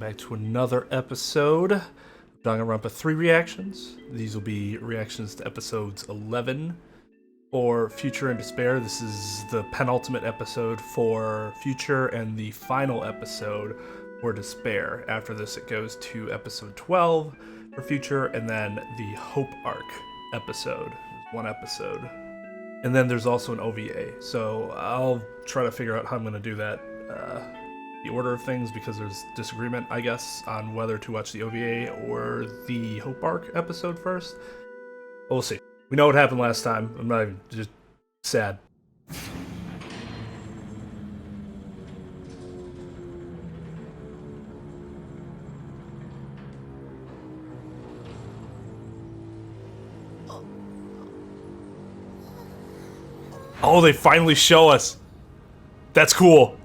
back to another episode of Danganronpa 3 reactions. These will be reactions to episodes 11 for Future and Despair. This is the penultimate episode for Future and the final episode for Despair. After this, it goes to episode 12 for Future, and then the Hope Arc episode. There's one episode. And then there's also an OVA. So I'll try to figure out how I'm going to do that. The order of things, because there's disagreement, I guess, on whether to watch the OVA or the Hope Arc episode first. But we'll see. We know what happened last time. I'm not even just sad. Oh, they finally show us. That's cool.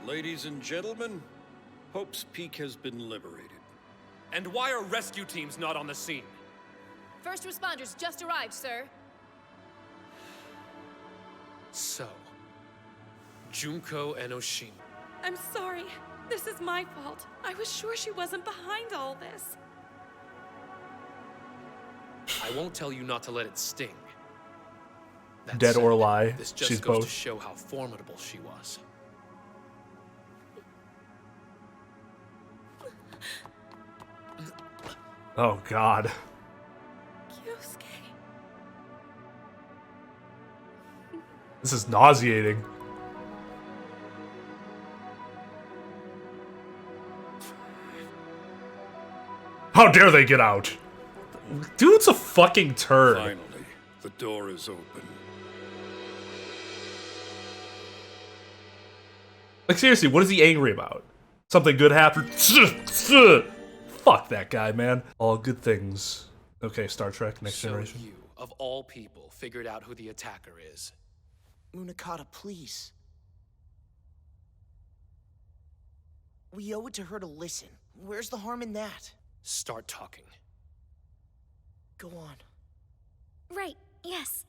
Ladies and gentlemen, Hope's Peak has been liberated. And why are rescue teams not on the scene? First responders just arrived, sir. So, Junko and Oshima. I'm sorry. This is my fault. I was sure she wasn't behind all this. I won't tell you not to let it sting. That Dead said, or lie, this just she's goes both. to show how formidable she was. Oh, God. Yusuke. This is nauseating. How dare they get out? Dude's a fucking turd. Finally, the door is open. Like, seriously, what is he angry about? Something good happened? Fuck that guy, man. All good things. Okay, Star Trek, Next So Generation. you, of all people, figured out who the attacker is. Munakata, please. We owe it to her to listen. Where's the harm in that? Start talking. Go on. Right, yes.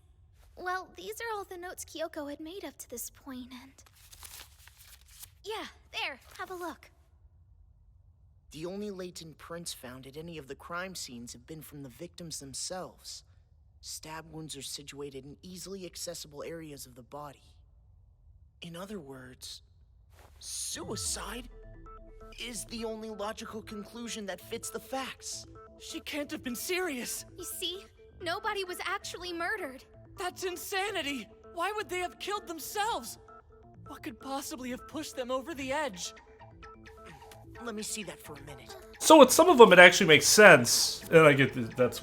Well, these are all the notes Kyoko had made up to this point, and... Yeah, there, have a look. The only latent prints found at any of the crime scenes have been from the victims themselves. Stab wounds are situated in easily accessible areas of the body. In other words, suicide is the only logical conclusion that fits the facts. She can't have been serious. You see, nobody was actually murdered. That's insanity. Why would they have killed themselves? What could possibly have pushed them over the edge? Let me see that for a minute. So with some of them, it actually makes sense. And I get that's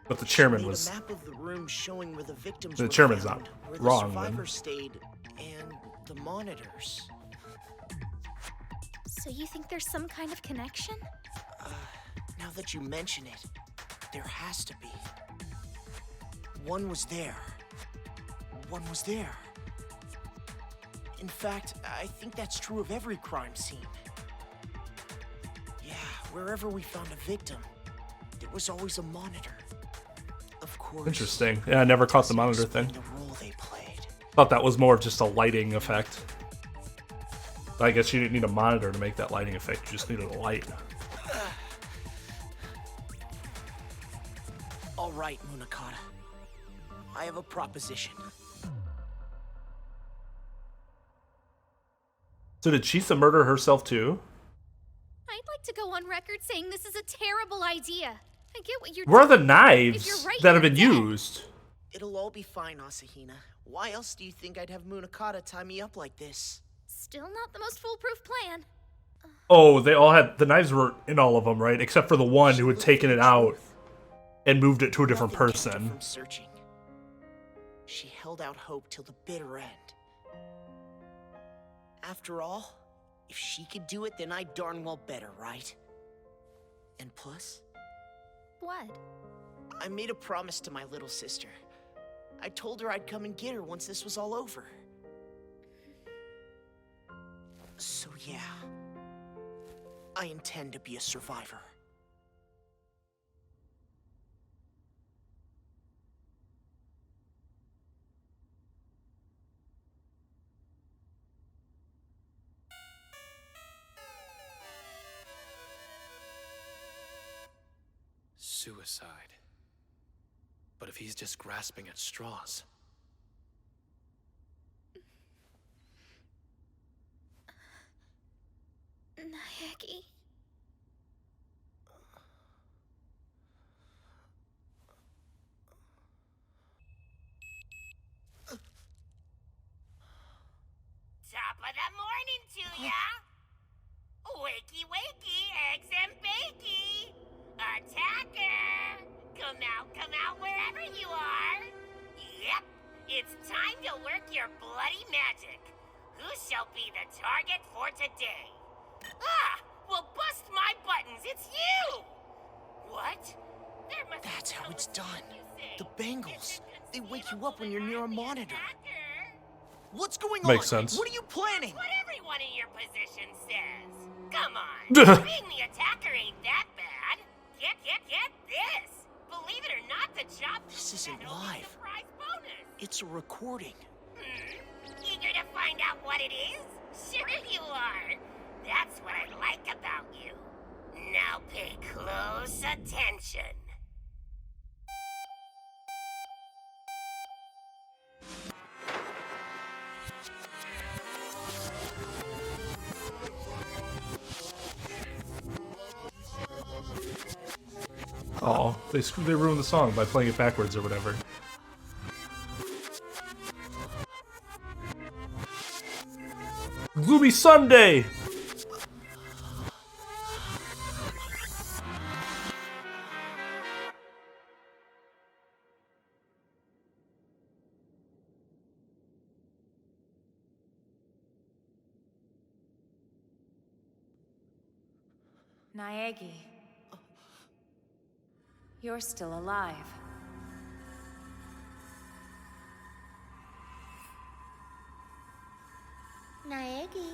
what the chairman Made was. a map of the room showing where the victims The were chairman's found, not where wrong, the then. survivors stayed, and the monitors. So you think there's some kind of connection? Now that you mention it, there has to be. One was there. One was there. In fact, I think that's true of every crime scene. Yeah, wherever we found a victim, there was always a monitor. Of course. Interesting. Yeah, I never caught the monitor explain thing. The role they played. Thought that was more of just a lighting effect. I guess you didn't need a monitor to make that lighting effect. You just needed a light. All right, Munakata. I have a proposition. So did Chisa murder herself too? I'd like to go on record saying this is a terrible idea. I get what you're Where are the doing. knives If you're right, that have you're been dead. used? It'll all be fine, Asahina. Why else do you think I'd have Munakata tie me up like this? Still not the most foolproof plan. Oh, they all had the knives were in all of them, right? Except for the one who had taken it out and moved it to a different Nothing kept her person. from searching. She held out hope till the bitter end. After all, if she could do it, then I darn well better, right? And plus, What? I made a promise to my little sister. I told her I'd come and get her once this was all over. So yeah, I intend to be a survivor. suicide. But if he's just grasping at straws... Naegi. Top of the morning to ya! Wakey, wakey, eggs and bakey! Attacker! Come out wherever you are! Yep, it's time to work your bloody magic. Who shall be the target for today? Ah! Well, bust my buttons, it's you! What? There must That's be how it's someone done. you say. The bangles. It's They wake you up when you're near a inconceivable monitor. that the attacker- What's going Makes on? sense. What are you planning? What everyone in your position says. Come on. Being the attacker ain't that bad. Get this. Believe it or not, the job This isn't had only live. surprise bonus. It's a recording. Eager to find out what it is? Sure you are. That's what I like about you. Now pay close attention. Oh, they ruined the song by playing it backwards or whatever. Gloomy Sunday! Naegi. You're still alive. Naegi.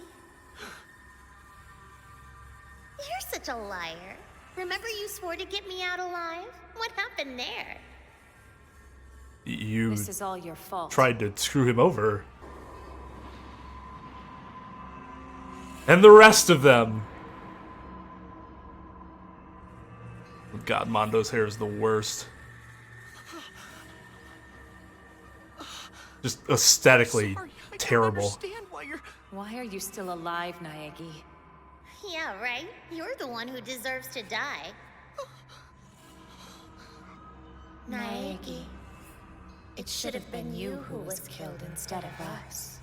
You're such a liar. Remember you swore to get me out alive? What happened there? You This is all your fault. tried to screw him over. And the rest of them. God, Mondo's hair is the worst. Just aesthetically Sorry, I don't terrible. understand why you're... Why are you still alive, Naegi? Yeah, right? You're the one who deserves to die. Naegi. It should have been you who was killed instead of us.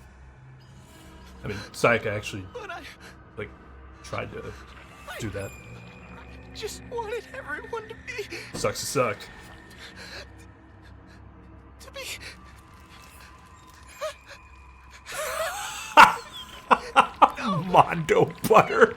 I mean, Sayaka actually, But I like, tried to do that. just wanted everyone to be... Sucks to suck. to be... Mondo butter.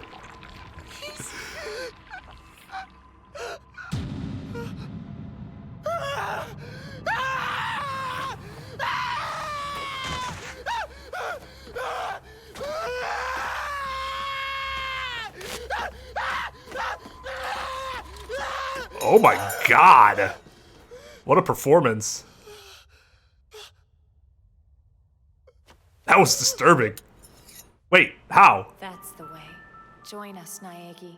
Oh my god. What a performance. That was disturbing. Wait, how? That's the way. Join us, Naegi.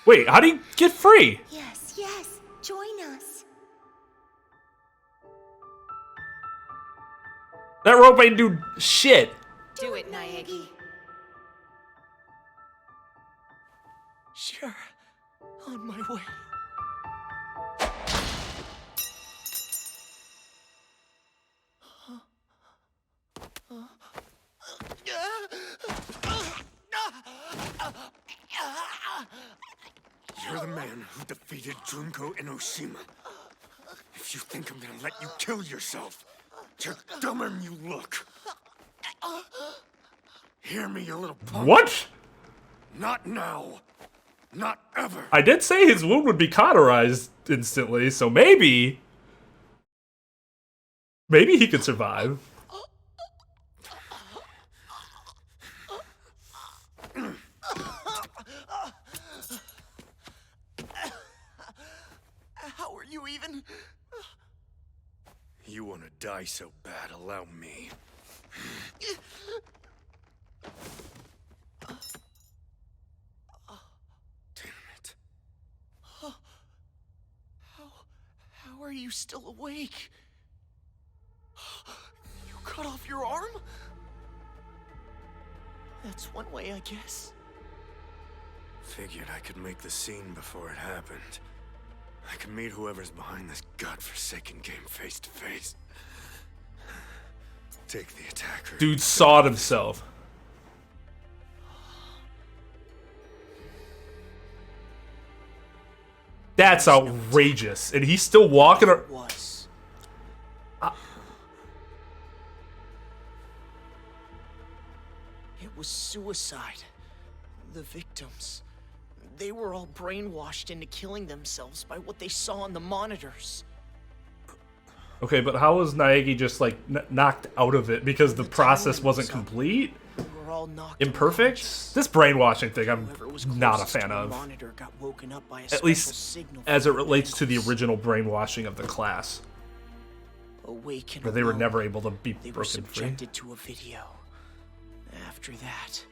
Wait, how do you get free? Yes, yes. Join us. That rope ain't do shit. Do it, Naegi. Sure. On my way. You're the man who defeated Junko in Oshima. If you think I'm gonna let you kill yourself, you're dumber than you look. Hear me, you little punk. What? Not now. Not ever. I did say his wound would be cauterized instantly, so maybe he could survive. How are you even... You want to die so bad, allow me. Damn it. are you still awake? You cut off your arm? That's one way, I guess. Figured I could make the scene before it happened. I could meet whoever's behind this godforsaken game face to face. Take the attacker. Dude sawed himself. That's outrageous. And he's still walking. It was. It was suicide. The victims. They were all brainwashed into killing themselves by what they saw on the monitors. Okay, but how was Naegi just like knocked out of it because the process wasn't complete? We were all knocked Imperfect? unconscious. This brainwashing thing I'm Whoever was not a closest to fan the of. monitor got woken up by a At special least signal as it from the relates to the ankles. original brainwashing of the class. Awake and Where they were alone, never able to be they were broken free. subjected to a video. After that,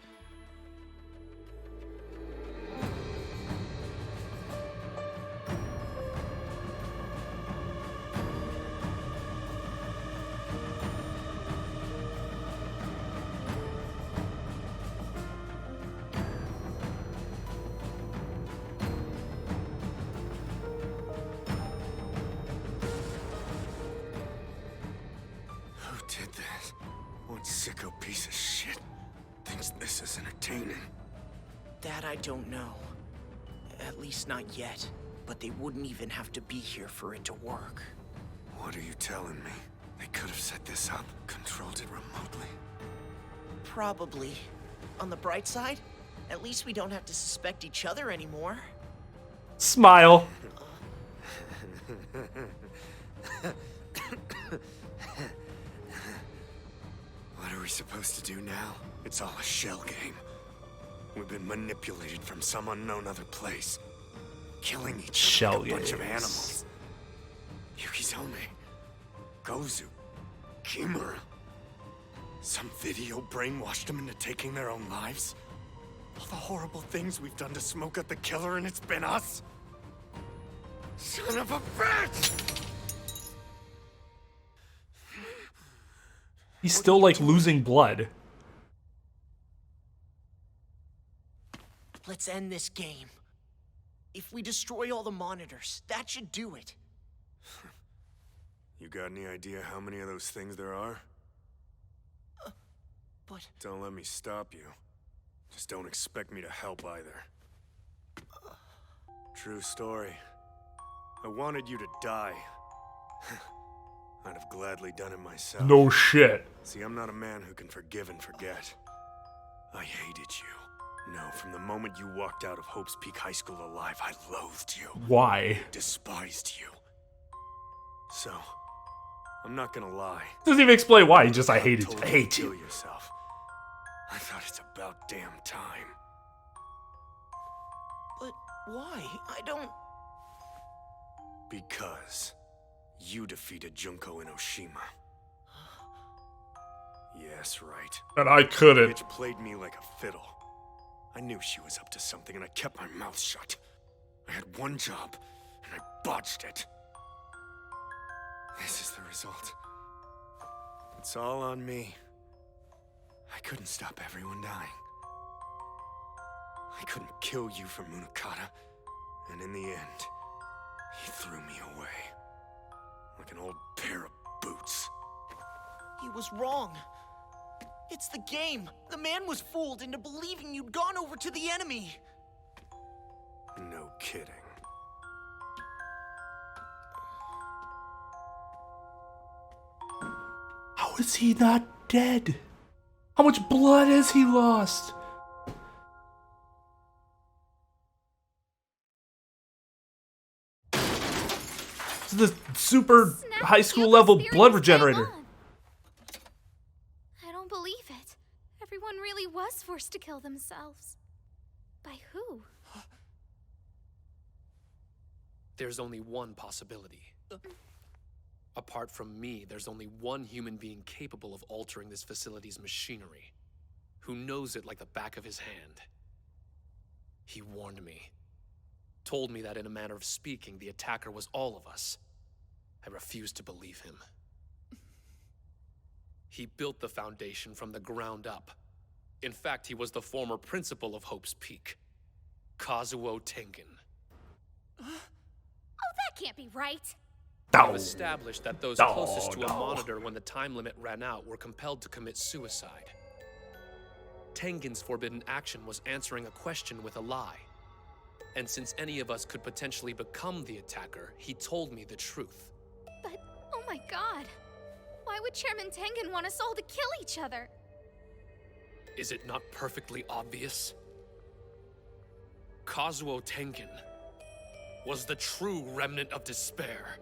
Who did this? What sicko piece of shit thinks this is entertaining? that I don't know. At least not yet. But they wouldn't even have to be here for it to work. What are you telling me? They could have set this up, controlled it remotely. Probably. On the bright side, at least we don't have to suspect each other anymore. Smile. What are we supposed to do now? It's all a shell game. We've been manipulated from some unknown other place. Killing each Shell other like a bunch of games. animals. Yukizome, Gozu, Kimura. Some video brainwashed them into taking their own lives? All the horrible things we've done to smoke out the killer and it's been us? Son of a bitch! He's still like losing blood. Let's end this game. If we destroy all the monitors, that should do it. You got any idea how many of those things there are? But Don't let me stop you. Just don't expect me to help either. True story. I wanted you to die. I'd have gladly done it myself. No shit. See, I'm not a man who can forgive and forget. I hated you. No, from the moment you walked out of Hope's Peak High School alive, I loathed you. Why? Despised you. So, I'm not gonna lie. Doesn't even explain why. He just, I hated you. Told I you hate to kill you. yourself. I thought it's about damn time. But why? I don't... Because you defeated Junko in Oshima. Yes, right. And I couldn't. Bitch played me like a fiddle. I knew she was up to something and I kept my mouth shut. I had one job and I botched it. This is the result. It's all on me. I couldn't stop everyone dying. I couldn't kill you for Munakata. And in the end, he threw me away. Like an old pair of boots. He was wrong. It's the game. The man was fooled into believing you'd gone over to the enemy. No kidding. How is he not dead? How much blood has he lost? This is the super Snap high school Kyoko's level theory blood was regenerator. bang on. I don't believe it. Everyone really was forced to kill themselves. By who? There's only one possibility. Apart from me, there's only one human being capable of altering this facility's machinery, who knows it like the back of his hand. He warned me. Told me that in a manner of speaking, the attacker was all of us. I refused to believe him. He built the Foundation from the ground up. In fact, he was the former principal of Hope's Peak, Kazuo Tengan. Oh, that can't be right. I've established that those closest to a monitor when the time limit ran out were compelled to commit suicide. Tengen's forbidden action was answering a question with a lie. And since any of us could potentially become the attacker, he told me the truth. But, oh my god. Why would Chairman Tengan want us all to kill each other? Is it not perfectly obvious? Kazuo Tengan was the true remnant of despair.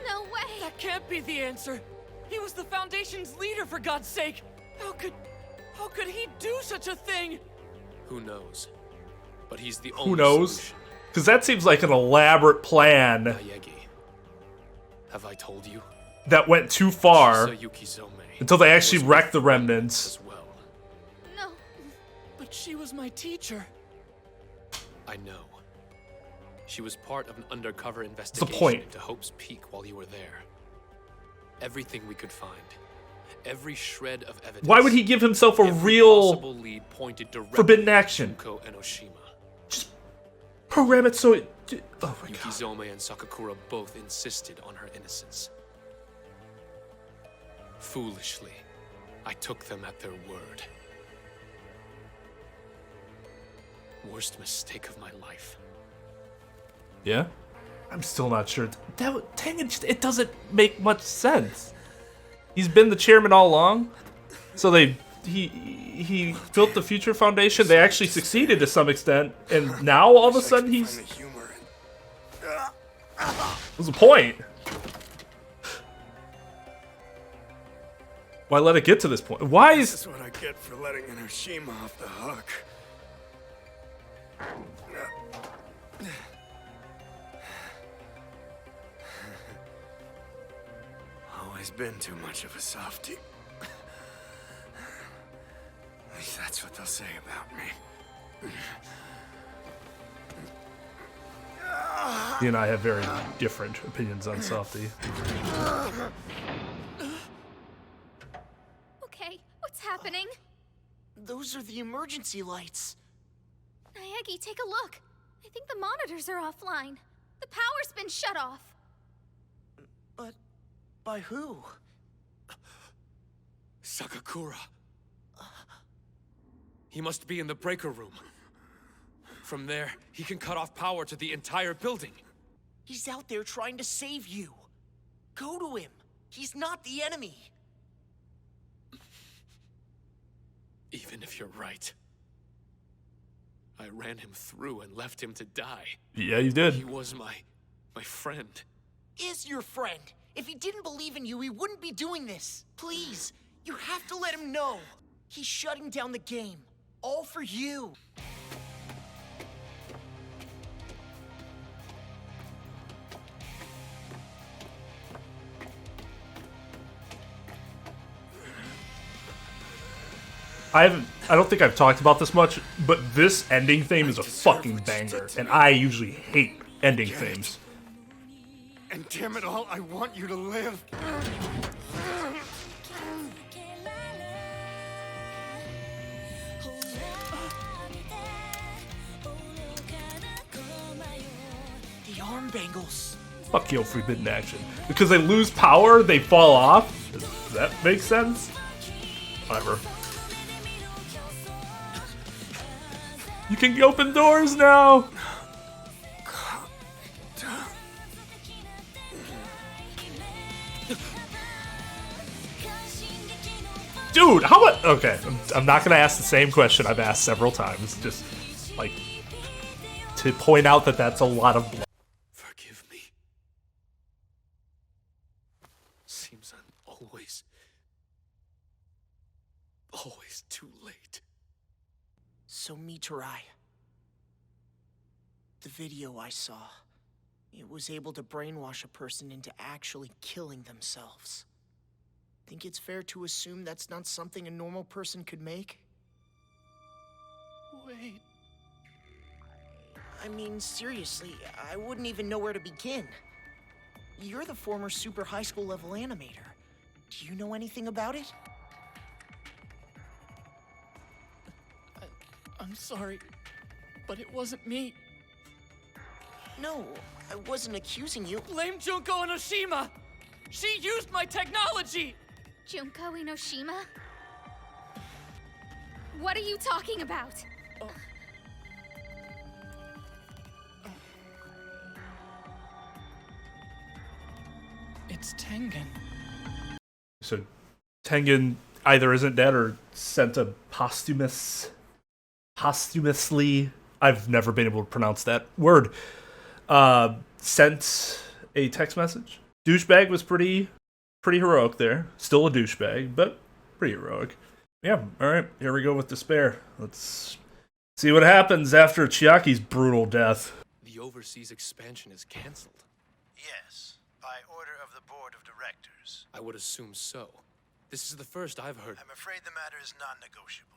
No way! That can't be the answer. He was the Foundation's leader, for God's sake. How could he do such a thing? Who knows? But he's the only Who knows? solution. Because that seems like an elaborate plan Naegi, have I told you? that went too far Yukizome until they actually was wrecked the with remnants. as well. No. But she was my teacher. I know. She was part of an undercover the investigation point? into Hope's Peak while you were there. Everything we could find, every shred of evidence. Why would he give himself a every real possible lead pointed directly forbidden action? to Zuko Enoshima. Program it so it... Oh my god. Yukizome and Sakakura both insisted on her innocence. Foolishly, I took them at their word. Worst mistake of my life. Yeah? I'm still not sure. That Tengan just, it doesn't make much sense. He's been the chairman all along. So he built the Future Foundation. They actually succeeded to some extent, and now all of a sudden he's... What's the point? Why let it get to this point? Why This is... is what I get for letting Enoshima off the hook. Always been too much of a softie. At least that's what they'll say about me. He and I have very different opinions on Softy. Okay, what's happening? Those are the emergency lights. Naegi, take a look. I think the monitors are offline. The power's been shut off. But by who? Sakakura. He must be in the breaker room. From there, he can cut off power to the entire building. He's out there trying to save you. Go to him. He's not the enemy. Even if you're right. I ran him through and left him to die. Yeah, you did. He was my friend. Is your friend. If he didn't believe in you, he wouldn't be doing this. Please, you have to let him know. He's shutting down the game. All for you. I don't think I've talked about this much, but this ending theme is a fucking banger, and I usually hate ending themes. And damn it all, I want you to live. The arm bangles. Fuck you, forbidden action. Because they lose power, they fall off? Does that make sense? Whatever. You can open doors now! Dude, how much? Okay, I'm not gonna ask the same question I've asked several times. Just, like, to point out that that's a lot of blood. Forgive me. Seems I'm always too late. So Mitarai. The video I saw. It was able to brainwash a person into actually killing themselves. Think it's fair to assume that's not something a normal person could make? Wait. I mean, seriously, I wouldn't even know where to begin. you're the former super high school level animator. Do you know anything about it? I'm sorry, but it wasn't me. No, I wasn't accusing you. Blame Junko Enoshima! She used my technology! Junko Enoshima? What are you talking about? It's Tengan. So Tengan either isn't dead or sent a posthumously, I've never been able to pronounce that word, sent a text message. Douchebag was pretty heroic there. Still a douchebag, but pretty heroic. Yeah, alright, here we go with Despair. Let's see what happens after Chiaki's brutal death. The overseas expansion is cancelled. Yes, by order of the board of directors. I would assume so. This is the first I've heard. I'm afraid the matter is non-negotiable.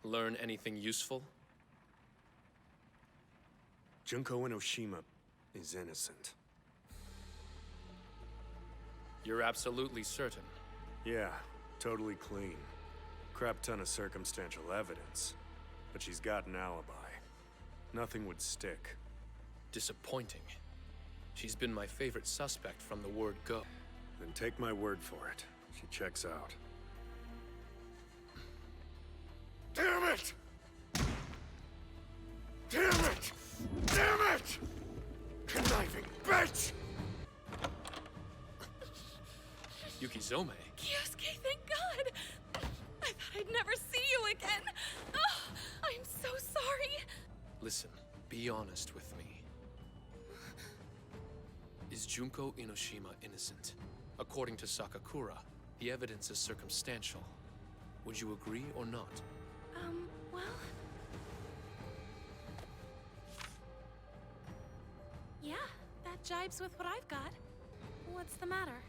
Learn anything useful? Junko Enoshima is innocent. You're absolutely certain. Yeah, totally clean. Crap ton of circumstantial evidence. But she's got an alibi. Nothing would stick. Disappointing. She's been my favorite suspect from the word go. Then take my word for it. She checks out. Damn it! Damn it! Damn it! Conniving bitch! Yukizome? Kyosuke, thank God! I thought I'd never see you again. Oh, I'm so sorry. Listen, be honest with me. Is Junko Enoshima innocent? According to Sakakura, the evidence is circumstantial. Would you agree or not? Well... Yeah, that jibes with what I've got. What's the matter?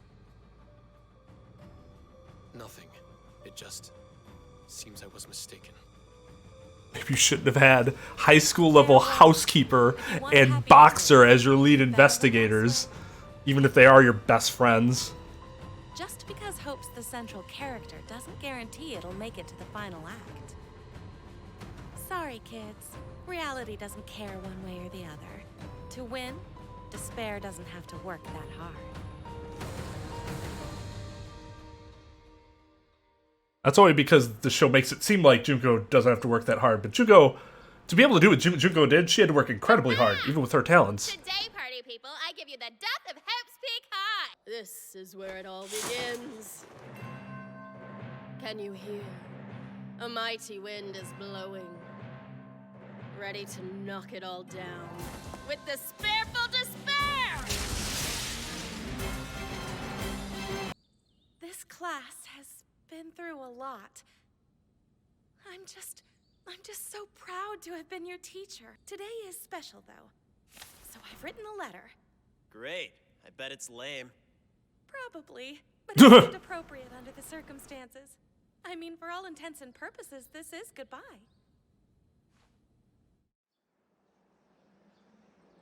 Nothing. It just seems I was mistaken. Maybe you shouldn't have had high school level housekeeper and boxer as your lead investigators, even if they are your best friends. Just because Hope's the central character doesn't guarantee it'll make it to the final act. Sorry, kids. Reality doesn't care one way or the other. To win, Despair doesn't have to work that hard. That's only because the show makes it seem like Junko doesn't have to work that hard. But Junko, to be able to do what Junko did, she had to work incredibly hard, even with her talents. Today, party people, I give you the death of Hope's Peak High. This is where it all begins. Can you hear? A mighty wind is blowing, ready to knock it all down with despairful despair! This class has been through a lot. I'm just so proud to have been your teacher. Today is special, though. So I've written a letter. Great. I bet it's lame. Probably, but it seemed appropriate under the circumstances. I mean, for all intents and purposes, this is goodbye.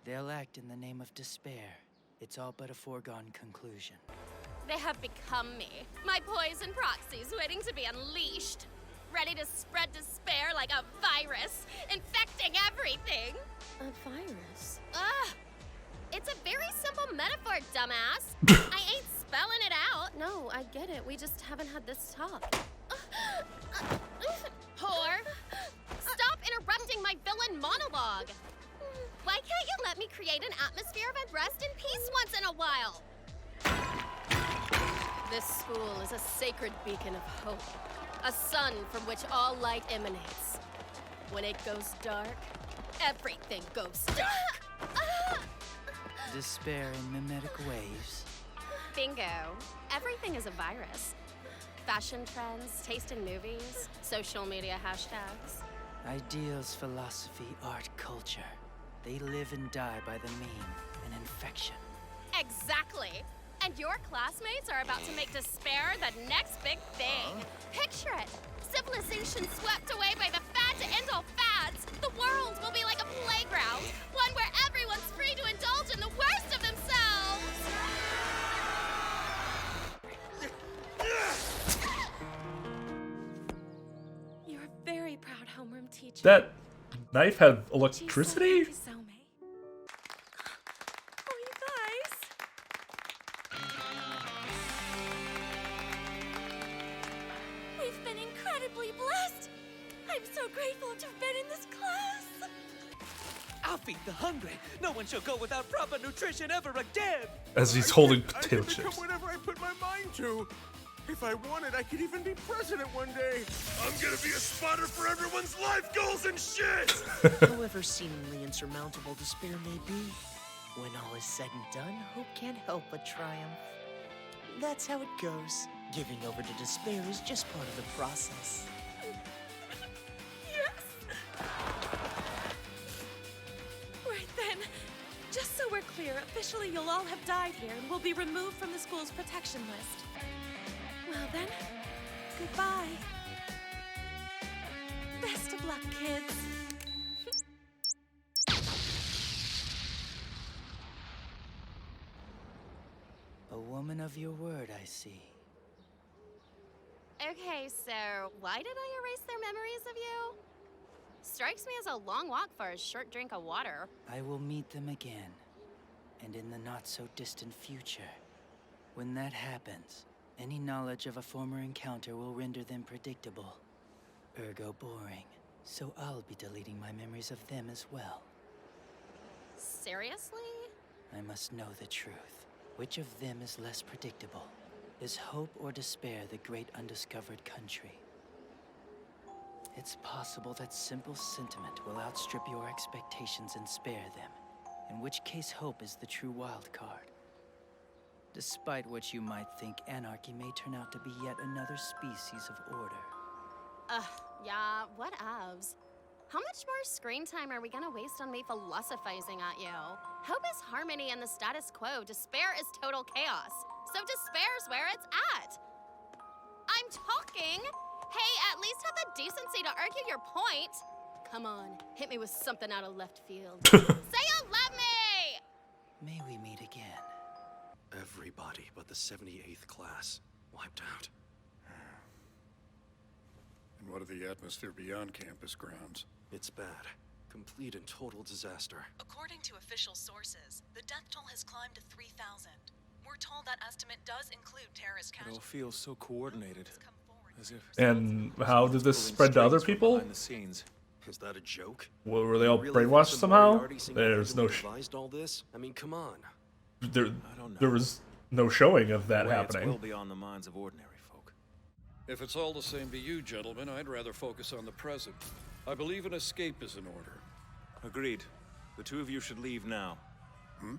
They'll act in the name of despair. It's all but a foregone conclusion. They have become me, my poison proxies waiting to be unleashed, ready to spread despair like a virus, infecting everything. A virus? Ugh! It's a very simple metaphor, dumbass. I ain't spelling it out. No, I get it. We just haven't had this talk. Whore! Stop interrupting my villain monologue. Why can't you let me create an atmosphere of unrest and peace once in a while? This school is a sacred beacon of hope, a sun from which all light emanates. When it goes dark, everything goes dark. Despair in mimetic waves. Bingo. Everything is a virus. Fashion trends, taste in movies, social media hashtags. Ideals, philosophy, art, culture. They live and die by the meme, an infection. Exactly. And your classmates are about to make despair the next big thing. Picture it. Civilization swept away by the fad to end all fads. The world will be like a playground, one where everyone That knife had electricity? Oh, you guys. We've been incredibly blessed. I'm so grateful to have been in this class. I'll feed the hungry. No one shall go without proper nutrition ever again. As he's holding I potato can become chips. whatever I put my mind to. If I wanted, I could even be president one day. I'm gonna be a spotter for everyone's life goals and shit! However seemingly insurmountable despair may be, when all is said and done, hope can't help but triumph. That's how it goes. Giving over to despair is just part of the process. Yes. Right then. Just so we're clear, officially you'll all have died here and will be removed from the school's protection list. Well then, goodbye. Best of luck, kids. A woman of your word, I see. Okay, so why did I erase their memories of you? Strikes me as a long walk for a short drink of water. I will meet them again, and in the not-so-distant future. When that happens, any knowledge of a former encounter will render them predictable, ergo boring. So I'll be deleting my memories of them as well. Seriously? I must know the truth. Which of them is less predictable? Is hope or despair the great undiscovered country? It's possible that simple sentiment will outstrip your expectations and spare them, in which case hope is the true wild card. Despite what you might think, anarchy may turn out to be yet another species of order. Yeah, whatevs. How much more screen time are we gonna waste on me philosophizing at you? Hope is harmony in the status quo. Despair is total chaos. So despair's where it's at. I'm talking! Hey, at least have the decency to argue your point. Come on, hit me with something out of left field. Say you love me! May we meet again. Everybody but the 78th class wiped out. And what of the atmosphere beyond campus grounds? It's bad. Complete and total disaster. According to official sources, the death toll has climbed to 3,000. We're told that estimate does include terrorist It all casualties. feels so coordinated. As if And how did this spread to other people? behind the scenes. Is that a joke? Well, were they all You really brainwashed think somehow? Moriarty There's no. single-handedly devised all this? I mean, come on. There was no showing of that It's happening. well beyond the minds of ordinary folk. If it's all the same to you, gentlemen, I'd rather focus on the present. I believe an escape is in order. Agreed. The two of you should leave now. Hmm?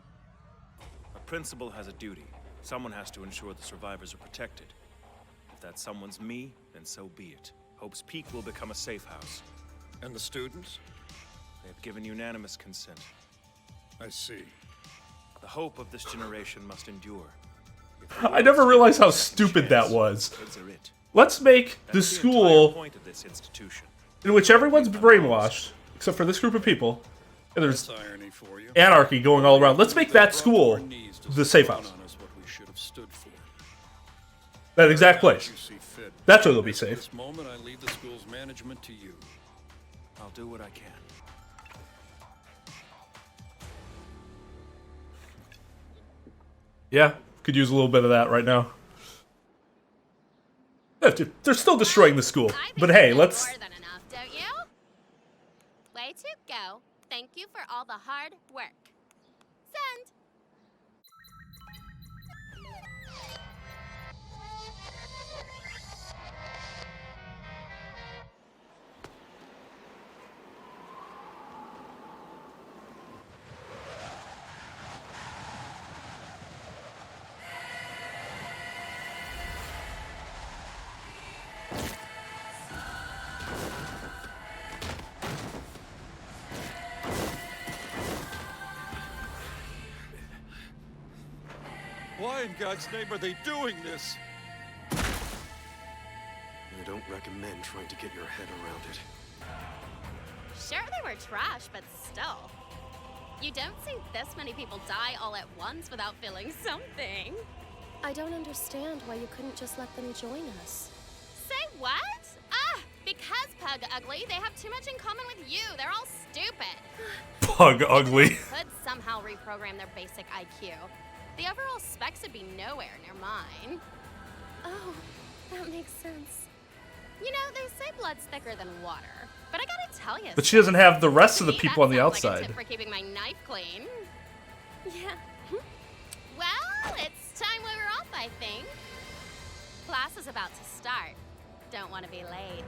A principal has a duty. Someone has to ensure the survivors are protected. If that someone's me, then so be it. Hope's Peak will become a safe house. And the students? They have given unanimous consent. I see. The hope of this generation must endure. I never realized how stupid that was. Kids are it. Let's make the That's the entire school point of this institution. in which everyone's brainwashed, except for this group of people, and there's That's irony for you. anarchy going all around. Let's make that school the safe house. On us what we should have stood for. That exact place. You see fit. That's where they'll be At safe. this moment, I leave the school's management to you. I'll do what I can. Yeah, could use a little bit of that right now. Yeah, dude, they're still destroying the school, but hey, let's. More than enough, don't you? Way to go. Thank you for all the hard work. Send. Why in God's name are they doing this? I don't recommend trying to get your head around it. Sure, they were trash, but still. You don't see this many people die all at once without feeling something. I don't understand why you couldn't just let them join us. Say what? Because Pug Ugly. They have too much in common with you. They're all stupid. Pug Ugly. Could somehow reprogram their basic IQ. The overall specs would be nowhere near mine. Oh, that makes sense. You know, they say blood's thicker than water. But I gotta tell you, But she doesn't have the rest of the people on the Like a outside. tip for keeping my knife clean. Yeah. Well, it's time we were off, I think. Class is about to start. Don't want to be late.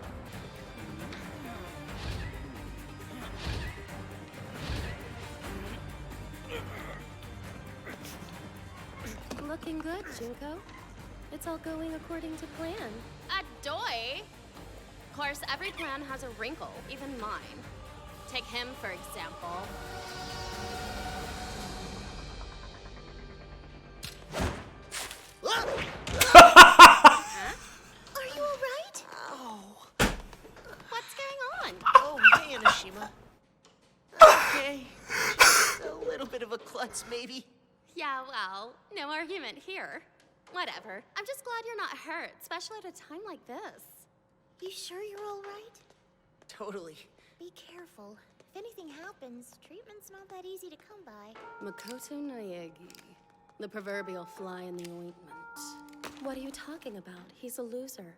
Looking good, Junko. It's all going according to plan. Adoy! Of course, every plan has a wrinkle, even mine. Take him, for example. Are you alright? Ow. What's going on? Oh, hey, Enoshima. Okay. Just a little bit of a klutz, maybe. Yeah, well, no argument here. Whatever. I'm just glad you're not hurt, especially at a time like this. You sure you're alright? Totally. Be careful. If anything happens, treatment's not that easy to come by. Makoto Naegi. The proverbial fly in the ointment. What are you talking about? He's a loser.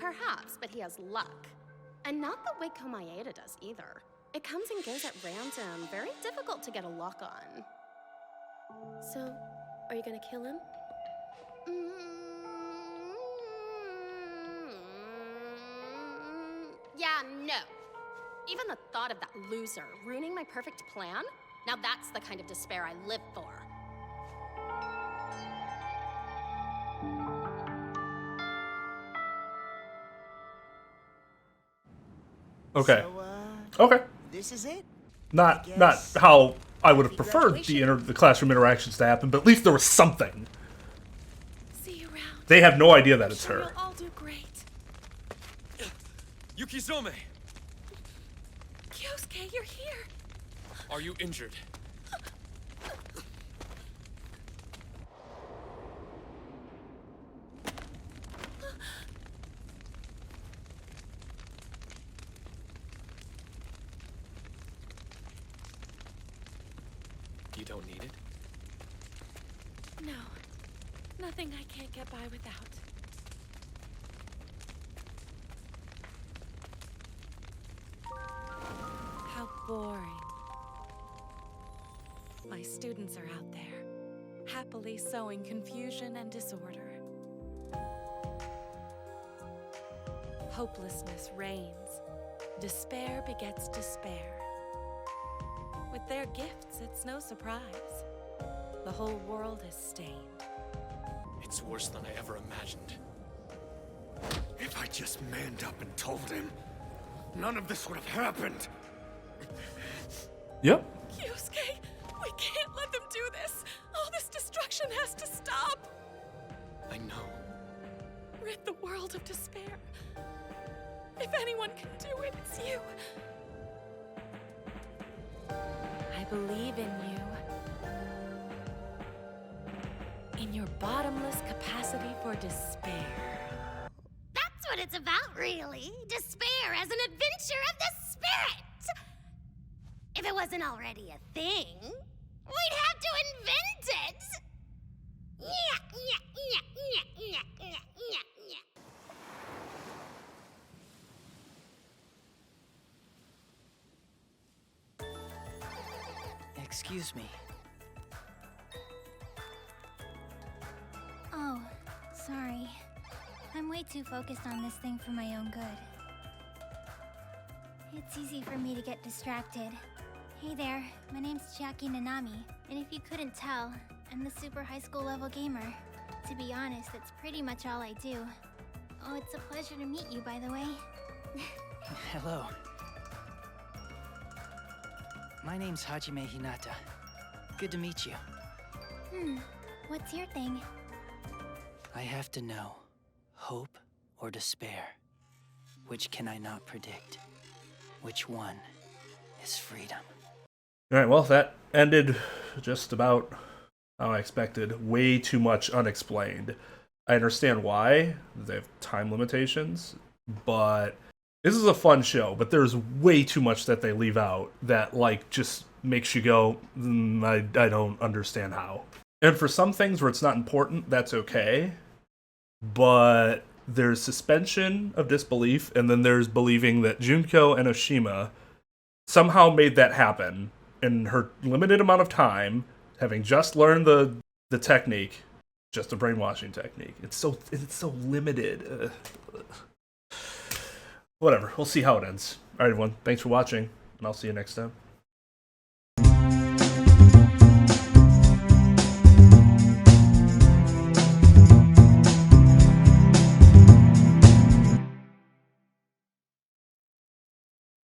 Perhaps, but he has luck. And not the way Komaeda does either. It comes and goes at random, very difficult to get a lock on. So, are you gonna kill him? Yeah, no. Even the thought of that loser ruining my perfect plan? Now that's the kind of despair I live for. Okay. So, Okay. This is it? Not how I would have preferred the classroom interactions to happen, but at least there was something. See you around. They have no idea that it's Sure her. You'll all do great. Yukizome! Kyosuke, you're here. Are you injured? You don't need it? No. Nothing I can't get by without. How boring. My students are out there, happily sowing confusion and disorder. Hopelessness reigns. Despair begets despair. With their gifts, it's no surprise. The whole world is stained. It's worse than I ever imagined. If I just manned up and told him, none of this would have happened. Yep. Kyosuke, we can't let them do this. All this destruction has to stop. I know. Rid the world of despair. If anyone can do it, it's you. I believe in you. In your bottomless capacity for despair. That's what it's about, really. Despair as an adventure of the spirit. If it wasn't already a thing, we'd have to invent it. Excuse me. Oh, sorry. I'm way too focused on this thing for my own good. It's easy for me to get distracted. Hey there, my name's Chiaki Nanami, and if you couldn't tell, I'm the super high school level gamer. To be honest, that's pretty much all I do. Oh, it's a pleasure to meet you, by the way. Hello. My name's Hajime Hinata. Good to meet you. What's your thing? I have to know, hope or despair? Which can I not predict? Which one is freedom? Alright, well, that ended just about how I expected. Way too much unexplained. I understand why. They have time limitations, but This is a fun show, but there's way too much that they leave out that, like, just makes you go, I don't understand how. And for some things where it's not important, that's okay. But there's suspension of disbelief, and then there's believing that Junko Enoshima somehow made that happen in her limited amount of time, having just learned the technique, just a brainwashing technique. It's so limited. Whatever, we'll see how it ends. Alright everyone, thanks for watching, and I'll see you next time.